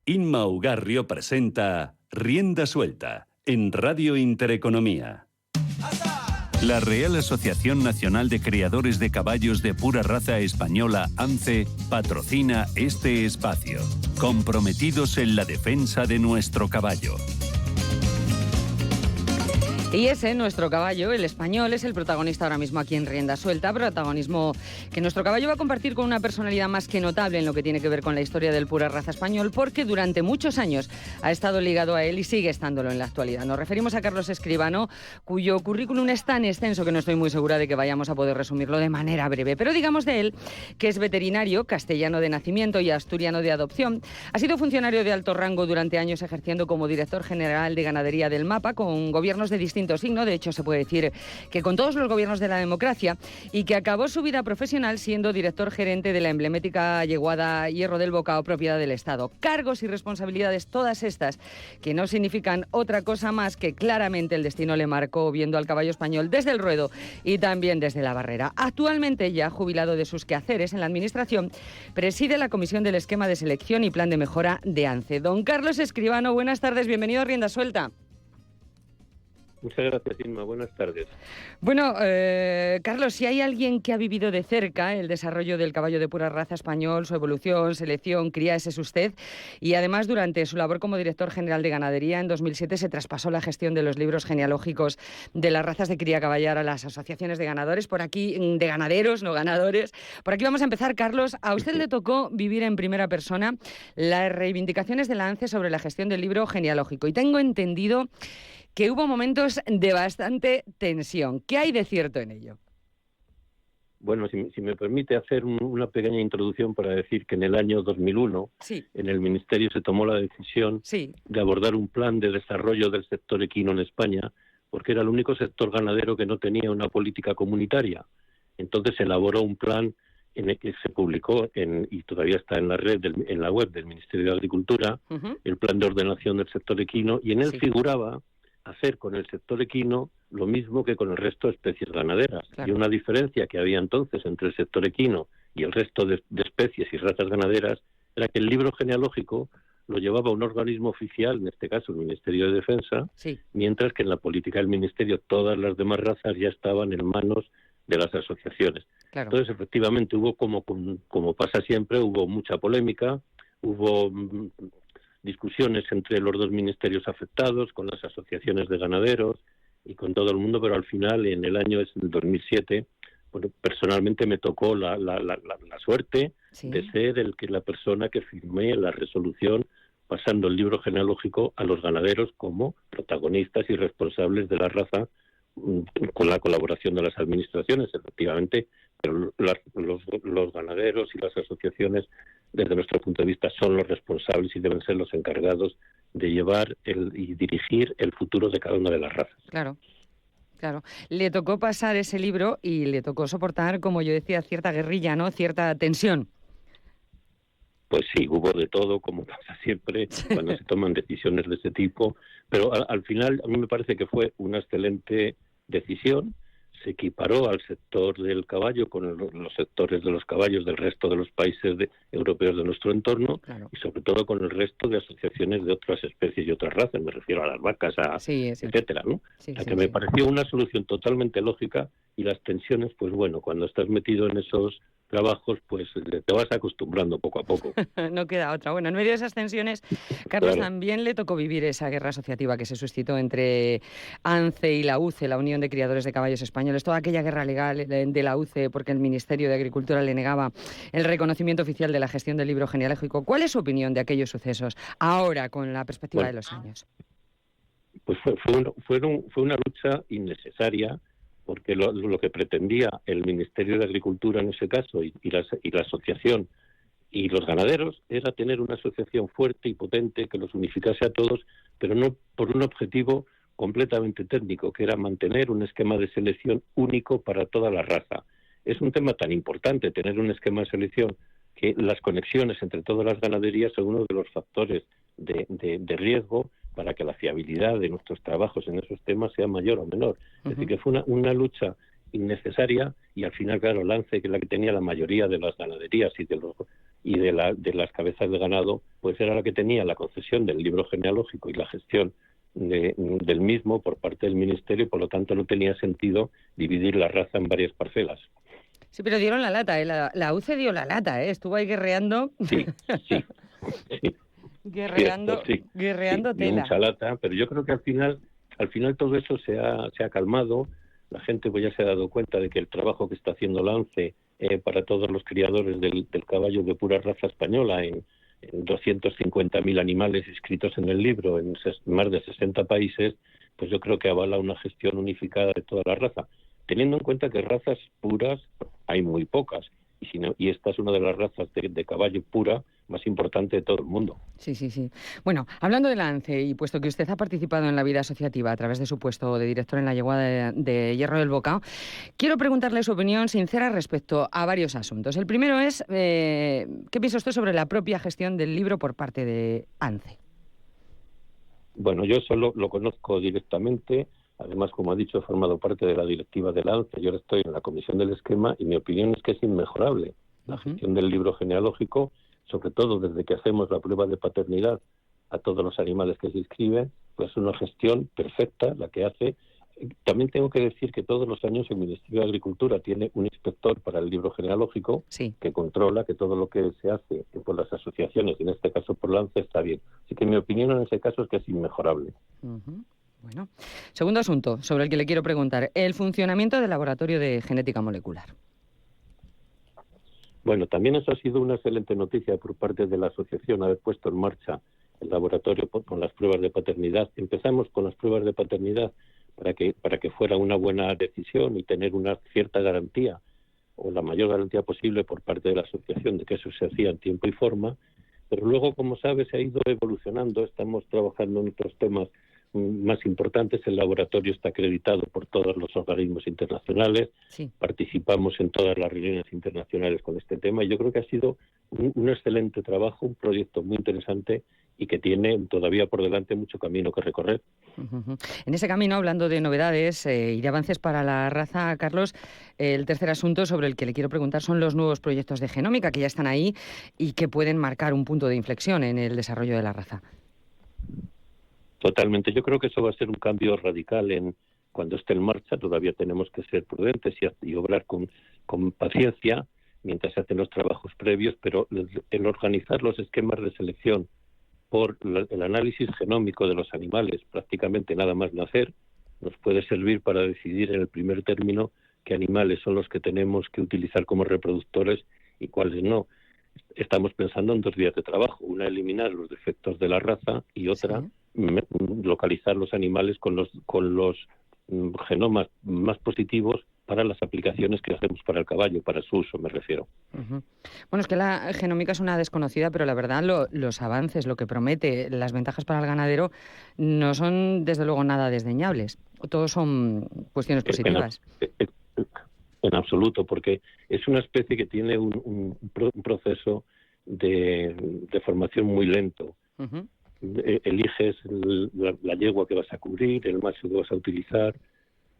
Inma Ugarrio presenta Rienda Suelta en Radio Intereconomía. La Real Asociación Nacional de Criadores de Caballos de Pura Raza Española, ANCE, patrocina este espacio, comprometidos en la defensa de nuestro caballo. Y ese, nuestro caballo, el español, es el protagonista ahora mismo aquí en Rienda Suelta, protagonismo que nuestro caballo va a compartir con una personalidad más que notable en lo que tiene que ver con la historia del pura raza español, porque durante muchos años ha estado ligado a él y sigue estándolo en la actualidad. Nos referimos a Carlos Escribano, cuyo currículum es tan extenso que no estoy muy segura de que vayamos a poder resumirlo de manera breve. Pero digamos de él que es veterinario, castellano de nacimiento y asturiano de adopción. Ha sido funcionario de alto rango durante años, ejerciendo como director general de ganadería del MAPA, con gobiernos de distinto signo, de hecho se puede decir que con todos los gobiernos de la democracia, y que acabó su vida profesional siendo director gerente de la emblemática yeguada Hierro del Bocao, propiedad del Estado. Cargos y responsabilidades todas estas que no significan otra cosa más que claramente el destino le marcó viendo al caballo español desde el ruedo y también desde la barrera. Actualmente, ya jubilado de sus quehaceres en la administración, preside la Comisión del Esquema de Selección y Plan de Mejora de ANCE. Don Carlos Escribano, buenas tardes, bienvenido a Rienda Suelta. Muchas gracias, Inma. Buenas tardes. Bueno, Carlos, si hay alguien que ha vivido de cerca el desarrollo del caballo de pura raza español, su evolución, selección, cría, ese es usted. Y además, durante su labor como director general de ganadería, en 2007 se traspasó la gestión de los libros genealógicos de las razas de cría caballar a las asociaciones de ganadores. Por aquí, de ganaderos, no ganadores. Por aquí vamos a empezar, Carlos. A usted le tocó vivir en primera persona las reivindicaciones de la ANCE sobre la gestión del libro genealógico. Y tengo entendido que hubo momentos de bastante tensión. ¿Qué hay de cierto en ello? Bueno, si me permite hacer una pequeña introducción para decir que en el año 2001 en el Ministerio se tomó la decisión de abordar un plan de desarrollo del sector equino en España, porque era el único sector ganadero que no tenía una política comunitaria. Entonces se elaboró un plan en el que se publicó y todavía está en la red, en la web del Ministerio de Agricultura, el plan de ordenación del sector equino, y en él figuraba hacer con el sector equino lo mismo que con el resto de especies ganaderas. Claro. Y una diferencia que había entonces entre el sector equino y el resto de especies y razas ganaderas era que el libro genealógico lo llevaba un organismo oficial, en este caso el Ministerio de Defensa, mientras que en la política del Ministerio todas las demás razas ya estaban en manos de las asociaciones. Claro. Entonces, efectivamente, hubo, como pasa siempre, hubo mucha polémica, hubo discusiones entre los dos ministerios afectados, con las asociaciones de ganaderos y con todo el mundo, pero al final, en el año 2007, bueno, personalmente me tocó la suerte de ser la persona que firmé la resolución pasando el libro genealógico a los ganaderos como protagonistas y responsables de la raza, con la colaboración de las administraciones, efectivamente, pero los ganaderos y las asociaciones, desde nuestro punto de vista, son los responsables y deben ser los encargados de llevar y dirigir el futuro de cada una de las razas. Claro. Claro, le tocó pasar ese libro y le tocó soportar, como yo decía, cierta guerrilla, ¿no? Cierta tensión. Pues sí, hubo de todo, como pasa siempre cuando se toman decisiones de ese tipo, pero al final a mí me parece que fue una excelente decisión. Se equiparó al sector del caballo con los sectores de los caballos del resto de los países europeos de nuestro entorno, y sobre todo con el resto de asociaciones de otras especies y otras razas, me refiero a las vacas, etcétera, ¿no? Me pareció una solución totalmente lógica, y las tensiones, pues bueno, cuando estás metido en esos trabajos, pues te vas acostumbrando poco a poco. No queda otra. Bueno, en medio de esas tensiones, Carlos, también le tocó vivir esa guerra asociativa que se suscitó entre ANCE y la UCE, la Unión de Criadores de Caballos Españoles, toda aquella guerra legal de la UCE porque el Ministerio de Agricultura le negaba el reconocimiento oficial de la gestión del libro genealógico. ¿Cuál es su opinión de aquellos sucesos ahora, con la perspectiva de los años? Pues fue una lucha innecesaria, porque lo que pretendía el Ministerio de Agricultura en ese caso y la asociación y los ganaderos era tener una asociación fuerte y potente que los unificase a todos, pero no por un objetivo completamente técnico, que era mantener un esquema de selección único para toda la raza. Es un tema tan importante tener un esquema de selección que las conexiones entre todas las ganaderías son uno de los factores de riesgo para que la fiabilidad de nuestros trabajos en esos temas sea mayor o menor. Es decir, que fue una lucha innecesaria, y al final, claro, Lance, que es la que tenía la mayoría de las ganaderías y de las cabezas de ganado, pues era la que tenía la concesión del libro genealógico y la gestión del mismo por parte del Ministerio, y por lo tanto no tenía sentido dividir la raza en varias parcelas. Sí, pero dieron la lata, ¿eh? La UCE dio la lata, ¿eh? Estuvo ahí guerreando. Sí. Guerreando dio tela. mucha lata, pero yo creo que al final todo eso se ha calmado. La gente pues ya se ha dado cuenta de que el trabajo que está haciendo Lance para todos los criadores del caballo de pura raza española en 250.000 animales inscritos en el libro en más de 60 países, pues yo creo que avala una gestión unificada de toda la raza, teniendo en cuenta que razas puras hay muy pocas, y esta es una de las razas de caballo pura más importante de todo el mundo. Sí. Bueno, hablando de Lance, y puesto que usted ha participado en la vida asociativa a través de su puesto de director en la yegua de Hierro del Bocao, quiero preguntarle su opinión sincera respecto a varios asuntos. El primero es, ¿qué piensa usted sobre la propia gestión del libro por parte de ANCE? Bueno, yo solo lo conozco directamente. Además, como ha dicho, he formado parte de la directiva de la ANCE. Yo ahora estoy en la comisión del esquema y mi opinión es que es inmejorable la gestión del libro genealógico, sobre todo desde que hacemos la prueba de paternidad a todos los animales que se inscriben, pues es una gestión perfecta la que hace. También tengo que decir que todos los años el Ministerio de Agricultura tiene un inspector para el libro genealógico que controla que todo lo que se hace por las asociaciones, y en este caso por la ANCE, está bien. Así que mi opinión en ese caso es que es inmejorable. Bueno, segundo asunto sobre el que le quiero preguntar, el funcionamiento del laboratorio de genética molecular. Bueno, también eso ha sido una excelente noticia por parte de la asociación, haber puesto en marcha el laboratorio con las pruebas de paternidad. Empezamos con las pruebas de paternidad para que fuera una buena decisión y tener una cierta garantía, o la mayor garantía posible por parte de la asociación de que eso se hacía en tiempo y forma, pero luego, como sabe, se ha ido evolucionando. Estamos trabajando en otros temas más importantes. El laboratorio está acreditado por todos los organismos internacionales, participamos en todas las reuniones internacionales con este tema, y yo creo que ha sido un excelente trabajo, un proyecto muy interesante y que tiene todavía por delante mucho camino que recorrer. En ese camino, hablando de novedades y de avances para la raza, Carlos, el tercer asunto sobre el que le quiero preguntar son los nuevos proyectos de genómica que ya están ahí y que pueden marcar un punto de inflexión en el desarrollo de la raza. Totalmente. Yo creo que eso va a ser un cambio radical cuando esté en marcha. Todavía tenemos que ser prudentes y obrar con paciencia mientras se hacen los trabajos previos, pero el organizar los esquemas de selección por el análisis genómico de los animales, prácticamente nada más nacer, nos puede servir para decidir en el primer término qué animales son los que tenemos que utilizar como reproductores y cuáles no. Estamos pensando en 2 vías de trabajo: una, eliminar los defectos de la raza, y otra, localizar los animales con los genomas más positivos para las aplicaciones que hacemos para el caballo, para su uso me refiero. Bueno, es que la genómica es una desconocida, pero la verdad los avances, lo que promete, las ventajas para el ganadero no son desde luego nada desdeñables. Todos son cuestiones positivas. En absoluto, porque es una especie que tiene un proceso de formación muy lento. Eliges la yegua que vas a cubrir, el macho que vas a utilizar,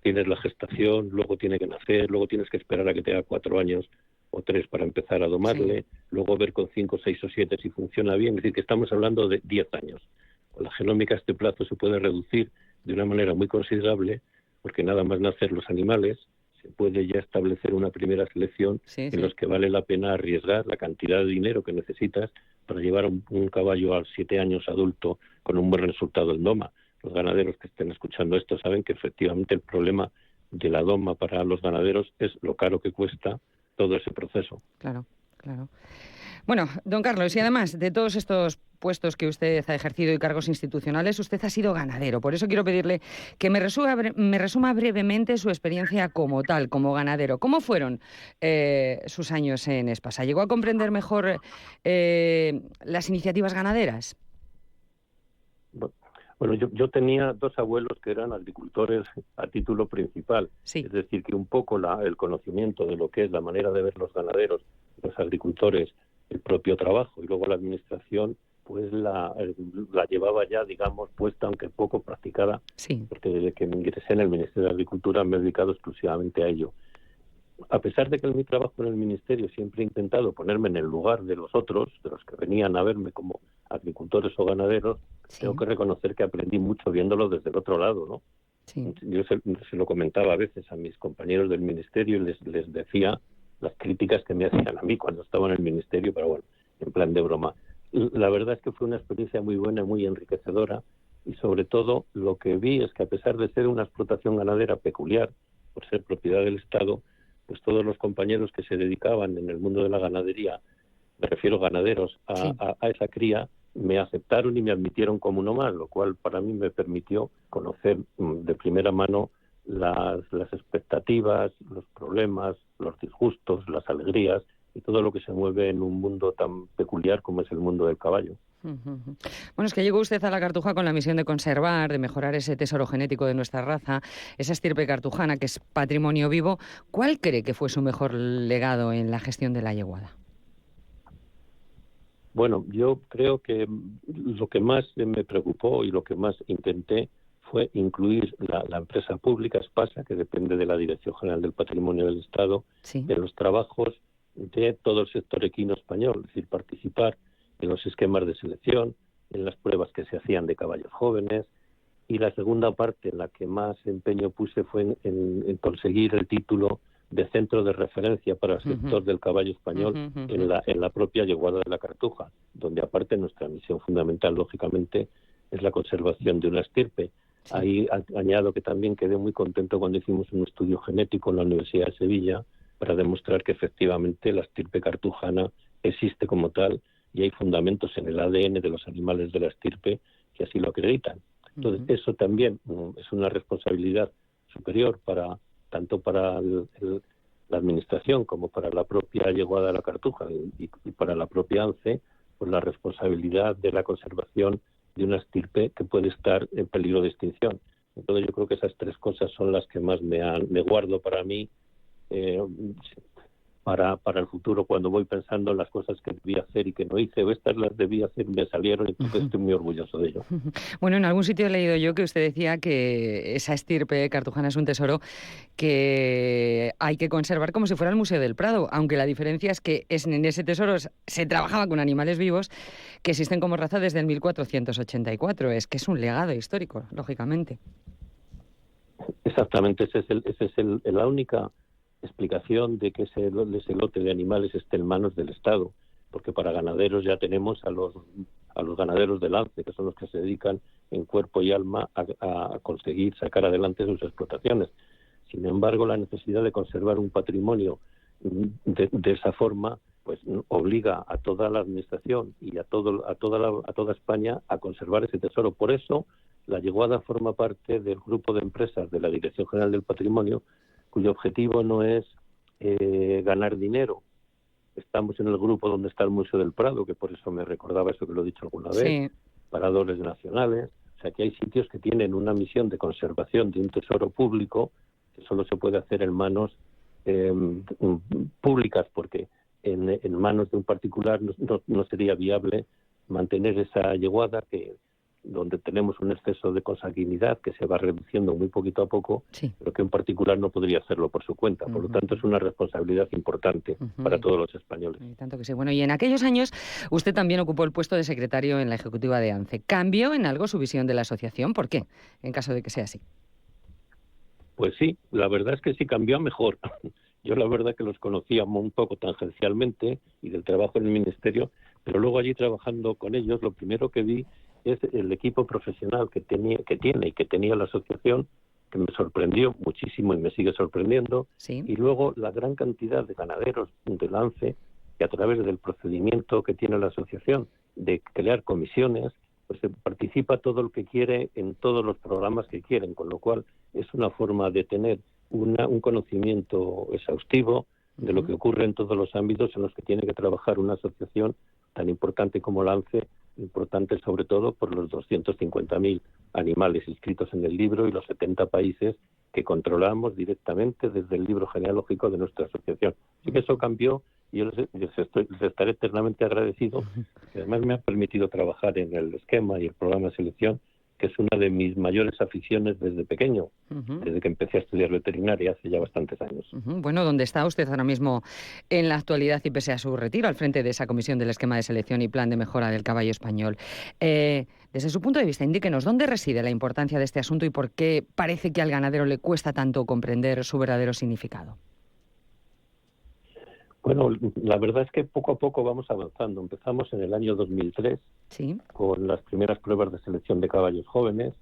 tienes la gestación, luego tiene que nacer, luego tienes que esperar a que tenga 4 años o 3 para empezar a domarle, luego ver con 5, 6 o 7 si funciona bien. Es decir, que estamos hablando de 10 años. Con la genómica este plazo se puede reducir de una manera muy considerable, porque nada más nacer los animales se puede ya establecer una primera selección en los que vale la pena arriesgar la cantidad de dinero que necesitas para llevar un caballo a 7 años adulto con un buen resultado en doma. Los ganaderos que estén escuchando esto saben que efectivamente el problema de la doma para los ganaderos es lo caro que cuesta todo ese proceso. Claro. Bueno, don Carlos, y además de todos estos puestos que usted ha ejercido y cargos institucionales, usted ha sido ganadero. Por eso quiero pedirle que me resuma brevemente su experiencia como tal, como ganadero. ¿Cómo fueron sus años en Espasa? ¿Llegó a comprender mejor las iniciativas ganaderas? Bueno, yo tenía 2 abuelos que eran agricultores a título principal. Es decir, que un poco el conocimiento de lo que es la manera de ver los ganaderos, los agricultores, el propio trabajo y luego la administración, pues la llevaba ya, digamos, puesta, aunque poco practicada, porque desde que me ingresé en el Ministerio de Agricultura me he dedicado exclusivamente a ello. A pesar de que en mi trabajo en el Ministerio siempre he intentado ponerme en el lugar de los otros, de los que venían a verme como agricultores o ganaderos, tengo que reconocer que aprendí mucho viéndolo desde el otro lado, ¿no? Sí. Yo se lo comentaba a veces a mis compañeros del Ministerio y les decía las críticas que me hacían a mí cuando estaba en el Ministerio, pero bueno, en plan de broma. La verdad es que fue una experiencia muy buena, muy enriquecedora, y sobre todo lo que vi es que a pesar de ser una explotación ganadera peculiar, por ser propiedad del Estado, pues todos los compañeros que se dedicaban en el mundo de la ganadería, me refiero ganaderos, a esa cría, me aceptaron y me admitieron como uno más, lo cual para mí me permitió conocer de primera mano las expectativas, los problemas, los disgustos, las alegrías y todo lo que se mueve en un mundo tan peculiar como es el mundo del caballo. Bueno, es que llegó usted a la Cartuja con la misión de conservar, de mejorar ese tesoro genético de nuestra raza, esa estirpe cartujana que es patrimonio vivo. ¿Cuál cree que fue su mejor legado en la gestión de la yeguada? Bueno, yo creo que lo que más me preocupó y lo que más intenté fue incluir la empresa pública Espasa, que depende de la Dirección General del Patrimonio del Estado, en los trabajos de todo el sector equino español, es decir, participar en los esquemas de selección, en las pruebas que se hacían de caballos jóvenes, y la segunda parte en la que más empeño puse fue en conseguir el título de centro de referencia para el sector del caballo español en la propia yeguada de la Cartuja, donde aparte nuestra misión fundamental, lógicamente, es la conservación de una estirpe. Ahí añado que también quedé muy contento cuando hicimos un estudio genético en la Universidad de Sevilla para demostrar que efectivamente la estirpe cartujana existe como tal y hay fundamentos en el ADN de los animales de la estirpe que así lo acreditan. Entonces, eso también es una responsabilidad superior tanto para la administración como para la propia yeguada de la Cartuja y para la propia ANCE, pues la responsabilidad de la conservación de una estirpe que puede estar en peligro de extinción. Entonces yo creo que esas tres cosas son las que más me guardo para mí, para el futuro, cuando voy pensando en las cosas que debía hacer y que no hice, o estas las debía hacer y me salieron, y entonces estoy muy orgulloso de ello. Bueno, en algún sitio he leído yo que usted decía que esa estirpe cartujana es un tesoro que hay que conservar como si fuera el Museo del Prado, aunque la diferencia es que en ese tesoro se trabajaba con animales vivos que existen como raza desde el 1484. Es que es un legado histórico, lógicamente. Exactamente, esa es la única explicación de que ese lote de animales esté en manos del Estado, porque para ganaderos ya tenemos a los ganaderos de lance, que son los que se dedican en cuerpo y alma a conseguir sacar adelante sus explotaciones. Sin embargo, la necesidad de conservar un patrimonio de esa forma pues obliga a toda la administración y a toda España a conservar ese tesoro. Por eso la yeguada forma parte del grupo de empresas de la Dirección General del Patrimonio, cuyo objetivo no es ganar dinero. Estamos en el grupo donde está el Museo del Prado, que por eso me recordaba eso que lo he dicho alguna vez, paradores nacionales. O sea, que hay sitios que tienen una misión de conservación de un tesoro público que solo se puede hacer en manos públicas, porque en manos de un particular no sería viable mantener esa yeguada donde tenemos un exceso de consanguinidad que se va reduciendo muy poquito a poco, pero que un particular no podría hacerlo por su cuenta. Por lo tanto, es una responsabilidad importante para todos los españoles. Tanto que sí. Bueno, y en aquellos años usted también ocupó el puesto de secretario en la ejecutiva de ANCE. ¿Cambió en algo su visión de la asociación? ¿Por qué? En caso de que sea así. Pues sí, la verdad es que sí cambió a mejor. Yo la verdad que los conocía un poco tangencialmente y del trabajo en el Ministerio, pero luego allí trabajando con ellos, lo primero que vi es el equipo profesional que tiene y que tenía la asociación, que me sorprendió muchísimo y me sigue sorprendiendo, y luego la gran cantidad de ganaderos de lance que a través del procedimiento que tiene la asociación de crear comisiones, pues se participa todo el que quiere en todos los programas que quieren, con lo cual es una forma de tener un conocimiento exhaustivo de lo que ocurre en todos los ámbitos en los que tiene que trabajar una asociación tan importante como Lance, importante sobre todo por los 250.000 animales inscritos en el libro y los 70 países que controlamos directamente desde el libro genealógico de nuestra asociación. Así que eso cambió y yo les estaré eternamente agradecido, que además me ha permitido trabajar en el esquema y el programa de selección, que es una de mis mayores aficiones desde pequeño, desde que empecé a estudiar veterinaria hace ya bastantes años. Bueno, ¿dónde está usted ahora mismo en la actualidad y pese a su retiro al frente de esa comisión del esquema de selección y plan de mejora del caballo español? Desde su punto de vista, indíquenos dónde reside la importancia de este asunto y por qué parece que al ganadero le cuesta tanto comprender su verdadero significado. Bueno, la verdad es que poco a poco vamos avanzando. Empezamos en el año 2003 con las primeras pruebas de selección de caballos jóvenes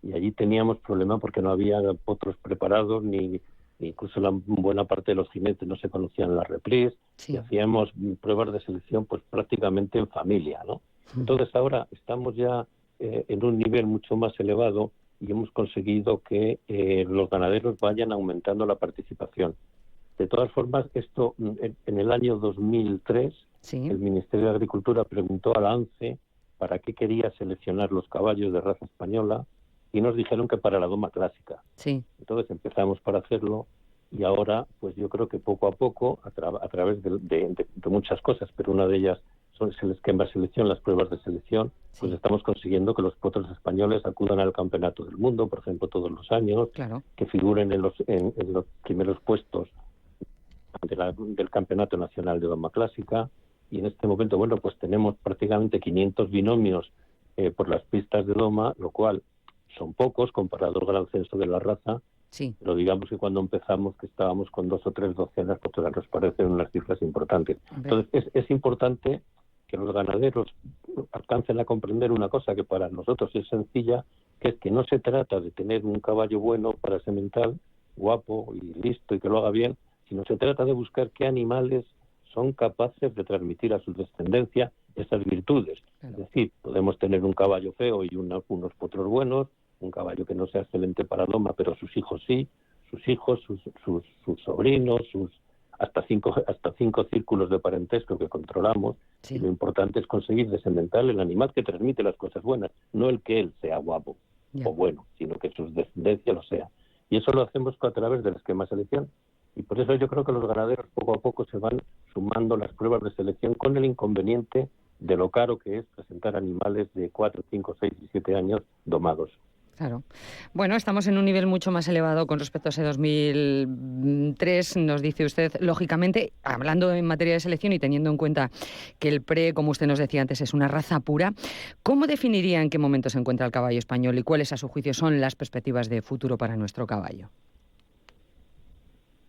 y allí teníamos problema porque no había potros preparados ni incluso la buena parte de los jinetes no se conocían las repris y hacíamos pruebas de selección pues prácticamente en familia, ¿no? Entonces ahora estamos ya en un nivel mucho más elevado y hemos conseguido que los ganaderos vayan aumentando la participación. De todas formas, esto en el año 2003, el Ministerio de Agricultura preguntó a la ANCE para qué quería seleccionar los caballos de raza española y nos dijeron que para la doma clásica. Entonces empezamos para hacerlo y ahora, pues yo creo que poco a poco, a través de muchas cosas, pero una de ellas es el esquema de selección, las pruebas de selección, pues estamos consiguiendo que los potros españoles acudan al Campeonato del Mundo, por ejemplo, todos los años, que figuren en los primeros puestos del Campeonato Nacional de Doma Clásica, y en este momento, bueno, pues tenemos prácticamente 500 binomios por las pistas de doma, lo cual son pocos comparado al gran censo de la raza, pero digamos que cuando empezamos que estábamos con 2 o 3 docenas, pues nos parecen unas cifras importantes. Entonces es importante que los ganaderos alcancen a comprender una cosa que para nosotros es sencilla, que es que no se trata de tener un caballo bueno para semental, guapo y listo y que lo haga bien, sino se trata de buscar qué animales son capaces de transmitir a su descendencia esas virtudes. Es decir, podemos tener un caballo feo y unos potros buenos, un caballo que no sea excelente para doma, pero sus hijos sí, sus hijos, sus sobrinos, hasta cinco círculos de parentesco que controlamos. Y lo importante es conseguir descendentar el animal que transmite las cosas buenas, no el que él sea guapo o bueno, sino que su descendencia lo sea. Y eso lo hacemos a través del esquema de selección. Y por eso yo creo que los ganaderos poco a poco se van sumando las pruebas de selección con el inconveniente de lo caro que es presentar animales de 4, 5, 6 y 7 años domados. Claro. Bueno, estamos en un nivel mucho más elevado con respecto a ese 2003, nos dice usted, lógicamente, hablando en materia de selección y teniendo en cuenta que el pre, como usted nos decía antes, es una raza pura. ¿Cómo definiría en qué momento se encuentra el caballo español y cuáles, a su juicio, son las perspectivas de futuro para nuestro caballo?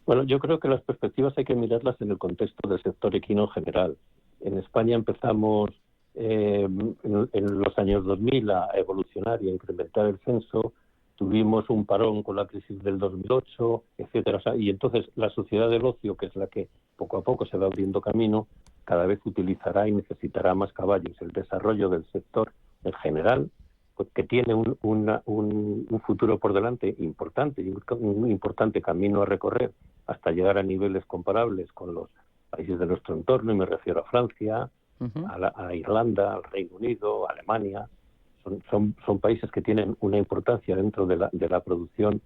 Bueno, yo creo que las perspectivas hay que mirarlas en el contexto del sector equino general. En España empezamos en los años 2000 a evolucionar y a incrementar el censo. Tuvimos un parón con la crisis del 2008, etcétera. Y entonces la sociedad del ocio, que es la que poco a poco se va abriendo camino, cada vez utilizará y necesitará más caballos. El desarrollo del sector en general, pues, que tiene un futuro por delante importante y un importante camino a recorrer hasta llegar a niveles comparables con los países de nuestro entorno, y me refiero a Francia, a Irlanda, al Reino Unido, a Alemania. Son países que tienen una importancia dentro de la producción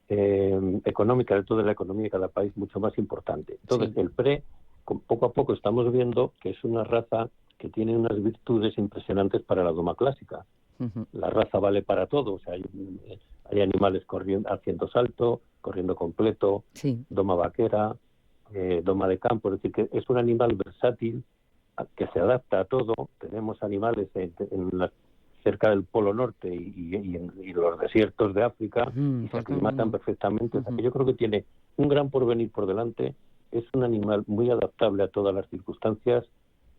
económica, dentro de la economía de cada país, mucho más importante. Entonces, el pre, poco a poco estamos viendo que es una raza que tiene unas virtudes impresionantes para la doma clásica. La raza vale para todo, o sea, hay animales haciendo salto, corriendo completo, doma vaquera, doma de campo, es decir, que es un animal versátil que se adapta a todo. Tenemos animales cerca del Polo Norte y los desiertos de África y se aclimatan perfectamente. O sea, que yo creo que tiene un gran porvenir por delante, es un animal muy adaptable a todas las circunstancias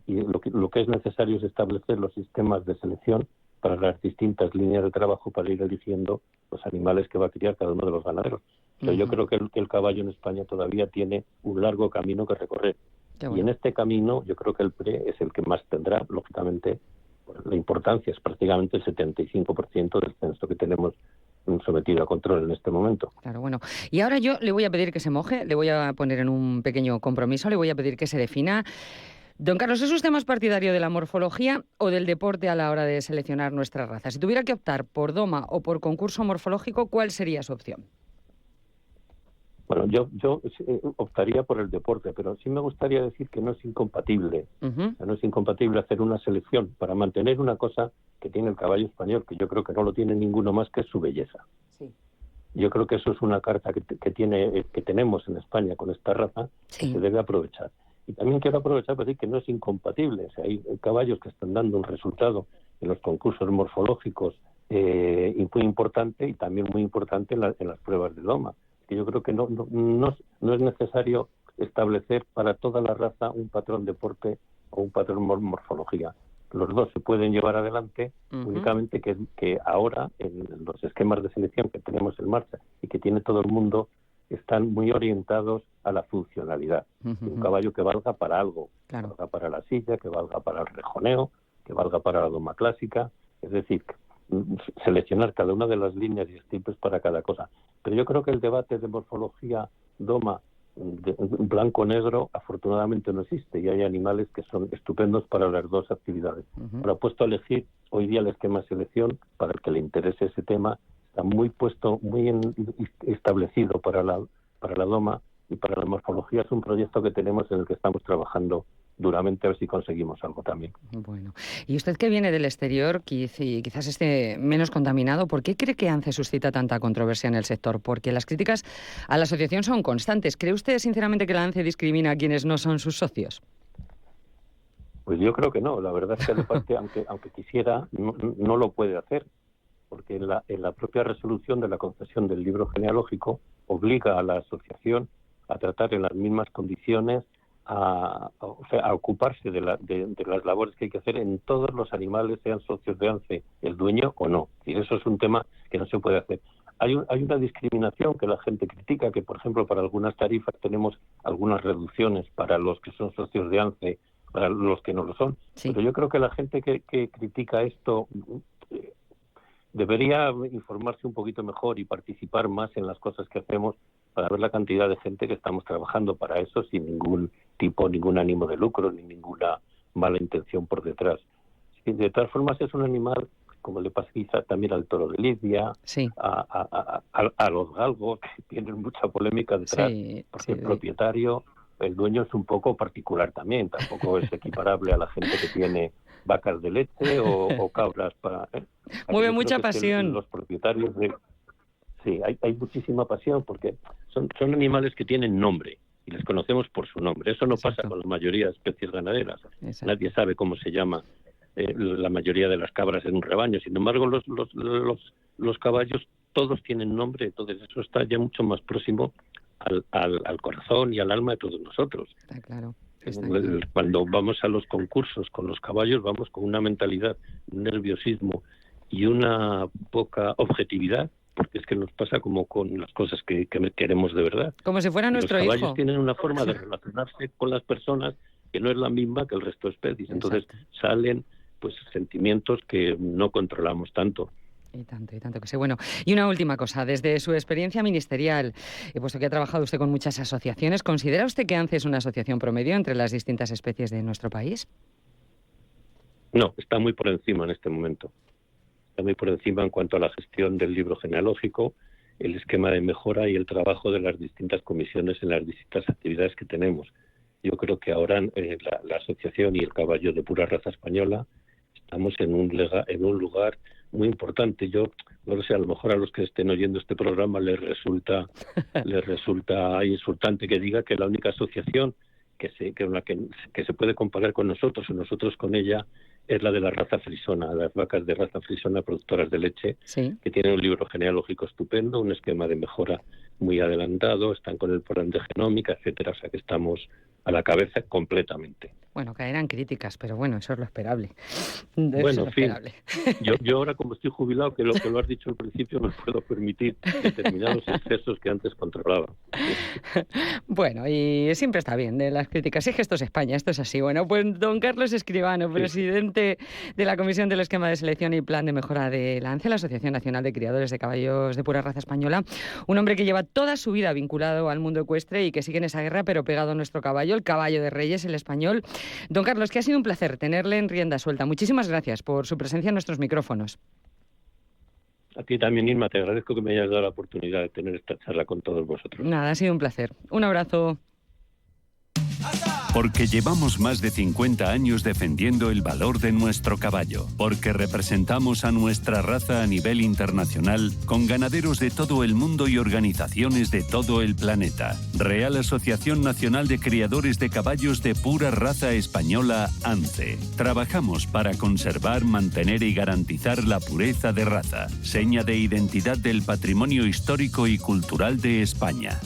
y lo que es necesario es establecer los sistemas de selección para las distintas líneas de trabajo para ir eligiendo los animales que va a criar cada uno de los ganaderos. Pero yo creo que el caballo en España todavía tiene un largo camino que recorrer. Y en este camino yo creo que el pre es el que más tendrá, lógicamente, la importancia es prácticamente el 75% del censo que tenemos sometido a control en este momento. Claro, bueno. Y ahora yo le voy a pedir que se moje, le voy a poner en un pequeño compromiso, le voy a pedir que se defina. Don Carlos, ¿es usted más partidario de la morfología o del deporte a la hora de seleccionar nuestra raza? Si tuviera que optar por doma o por concurso morfológico, ¿cuál sería su opción? Bueno, yo optaría por el deporte, pero sí me gustaría decir que no es incompatible. Uh-huh. O sea, no es incompatible hacer una selección para mantener una cosa que tiene el caballo español, que yo creo que no lo tiene ninguno más, que es su belleza. Sí. Yo creo que eso es una carta que tenemos en España con esta raza, sí, que se debe aprovechar. Y también quiero aprovechar para decir que no es incompatible. O sea, hay caballos que están dando un resultado en los concursos morfológicos muy importante, y también muy importante en las pruebas de doma. Que yo creo que no es necesario establecer para toda la raza un patrón de porte o un patrón morfología. Los dos se pueden llevar adelante, uh-huh, únicamente que ahora en los esquemas de selección que tenemos en marcha y que tiene todo el mundo están muy orientados a la funcionalidad. Uh-huh. Un caballo que valga para algo, claro, que valga para la silla, que valga para el rejoneo, que valga para la doma clásica, es decir, seleccionar cada una de las líneas y estirpes para cada cosa. Pero yo creo que el debate de morfología doma blanco-negro afortunadamente no existe, y hay animales que son estupendos para las dos actividades. Uh-huh. Ahora, puesto a elegir, hoy día el esquema de selección, para el que le interese ese tema, está muy establecido para la doma, y para la morfología es un proyecto que tenemos en el que estamos trabajando duramente, a ver si conseguimos algo también. Bueno, y usted que viene del exterior, quizás esté menos contaminado, ¿por qué cree que ANCE suscita tanta controversia en el sector? Porque las críticas a la asociación son constantes. ¿Cree usted sinceramente que la ANCE discrimina a quienes no son sus socios? Pues yo creo que no. La verdad es que de parte, aunque quisiera, no lo puede hacer, porque en la propia resolución de la concesión del libro genealógico obliga a la asociación a tratar en las mismas condiciones, a ocuparse de las labores que hay que hacer en todos los animales, sean socios de ANCE, el dueño o no. Y eso es un tema que no se puede hacer. Hay una discriminación que la gente critica, que por ejemplo para algunas tarifas tenemos algunas reducciones para los que son socios de ANCE, para los que no lo son. Sí. Pero yo creo que la gente que critica esto debería informarse un poquito mejor y participar más en las cosas que hacemos, para ver la cantidad de gente que estamos trabajando para eso sin ningún ánimo de lucro ni ninguna mala intención por detrás. De todas formas, es un animal, como le pasa quizá también al toro de Lidia, sí, a los galgos, que tienen mucha polémica detrás, sí, porque sí, el propietario, el dueño es un poco particular también, tampoco es equiparable a la gente que tiene vacas de leche o cabras para... Mueve mucha pasión. Los propietarios de... Sí, hay muchísima pasión, porque son animales que tienen nombre y les conocemos por su nombre. Eso no Exacto. pasa con la mayoría de especies ganaderas. Exacto. Nadie sabe cómo se llama la mayoría de las cabras en un rebaño. Sin embargo, los caballos todos tienen nombre, entonces eso está ya mucho más próximo al corazón y al alma de todos nosotros. Está claro. Cuando vamos a los concursos con los caballos, vamos con una mentalidad, un nerviosismo y una poca objetividad, porque es que nos pasa como con las cosas que queremos de verdad. Como si fuera nuestro hijo. Los caballos tienen una forma de relacionarse con las personas que no es la misma que el resto de especies. Entonces salen pues sentimientos que no controlamos tanto. Y tanto que sí. Bueno, y una última cosa. Desde su experiencia ministerial, puesto que ha trabajado usted con muchas asociaciones, ¿considera usted que ANCE es una asociación promedio entre las distintas especies de nuestro país? No, está muy por encima en este momento. Está muy por encima en cuanto a la gestión del libro genealógico, el esquema de mejora y el trabajo de las distintas comisiones en las distintas actividades que tenemos. Yo creo que ahora la asociación y el caballo de pura raza española estamos en un lugar muy importante. Yo no lo sé, a lo mejor a los que estén oyendo este programa les resulta insultante que diga que la única asociación que se puede comparar con nosotros o nosotros con ella es la de la raza frisona, las vacas de raza frisona productoras de leche, sí, que tienen un libro genealógico estupendo, un esquema de mejora muy adelantado, están con el plan de genómica, etcétera, o sea que estamos a la cabeza completamente. Bueno, caerán críticas, pero bueno, eso es lo esperable. Bueno, en fin, yo ahora como estoy jubilado, que lo has dicho al principio, me puedo permitir determinados excesos que antes controlaba. Bueno, y siempre está bien de las críticas. Es que esto es España, esto es así. Bueno, pues don Carlos Escribano, presidente de la Comisión del Esquema de Selección y Plan de Mejora de la ANCE, la Asociación Nacional de Criadores de Caballos de Pura Raza Española, un hombre que lleva toda su vida vinculado al mundo ecuestre y que sigue en esa guerra, pero pegado a nuestro caballo, el caballo de Reyes, el español. Don Carlos, que ha sido un placer tenerle en Rienda Suelta. Muchísimas gracias por su presencia en nuestros micrófonos. A ti también, Irma, te agradezco que me hayas dado la oportunidad de tener esta charla con todos vosotros. Nada, ha sido un placer. Un abrazo. Porque llevamos más de 50 años defendiendo el valor de nuestro caballo. Porque representamos a nuestra raza a nivel internacional con ganaderos de todo el mundo y organizaciones de todo el planeta. Real Asociación Nacional de Criadores de Caballos de Pura Raza Española, ANCE. Trabajamos para conservar, mantener y garantizar la pureza de raza, seña de identidad del patrimonio histórico y cultural de España.